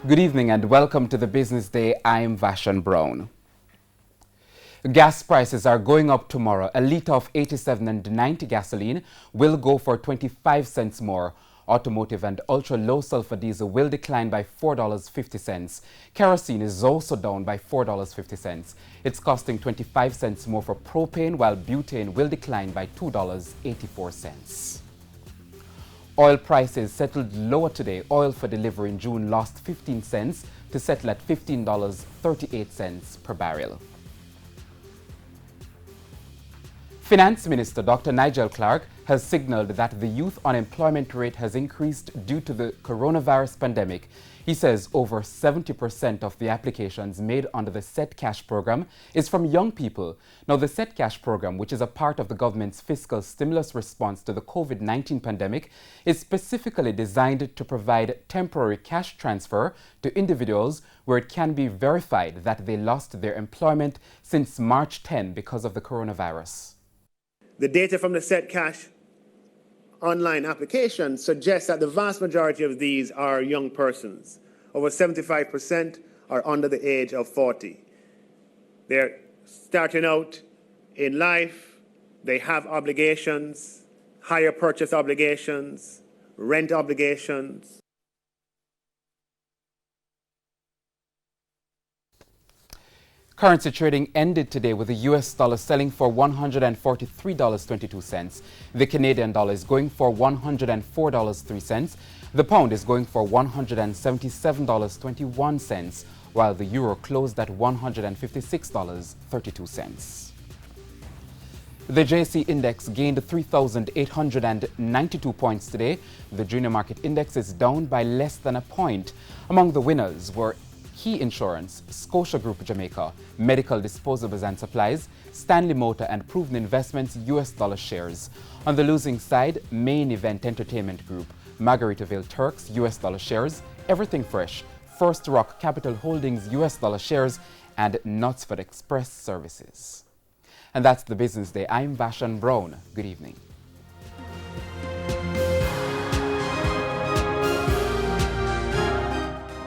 Good evening and welcome to the Business Day. I'm Vashan Brown. Gas prices are going up tomorrow. A litre of 87 and 90 gasoline will go for 25 cents more. Automotive and ultra-low sulfur diesel will decline by $4.50. Kerosene is also down by $4.50. It's costing 25 cents more for propane, while butane will decline by $2.84. Oil prices settled lower today. Oil for delivery in June lost 15 cents to settle at $15.38 per barrel. Finance Minister Dr. Nigel Clarke has signaled that the youth unemployment rate has increased due to the coronavirus pandemic. He says over 70% of the applications made under the Set Cash program is from young people. Now, the Set Cash program, which is a part of the government's fiscal stimulus response to the COVID-19 pandemic, is specifically designed to provide temporary cash transfer to individuals where it can be verified that they lost their employment since March 10 because of the coronavirus. The data from the Set Cash online application suggests that the vast majority of these are young persons. Over 75% are under the age of 40. They're starting out in life, they have obligations, hire purchase obligations, rent obligations. Currency trading ended today with the US dollar selling for $143.22. The Canadian dollar is going for $104.03. The pound is going for $177.21, while the euro closed at $156.32. The JC index gained 3,892 points today. The junior market index is down by less than a point. Among the winners were Key Insurance, Scotia Group Jamaica, Medical Disposables and Supplies, Stanley Motor and Proven Investments US dollar shares. On the losing side, Main Event Entertainment Group, Margaritaville Turks US dollar shares, Everything Fresh, First Rock Capital Holdings US dollar shares, and Knutsford Express Services. And that's the Business Day. I'm Vashan Brown. Good evening.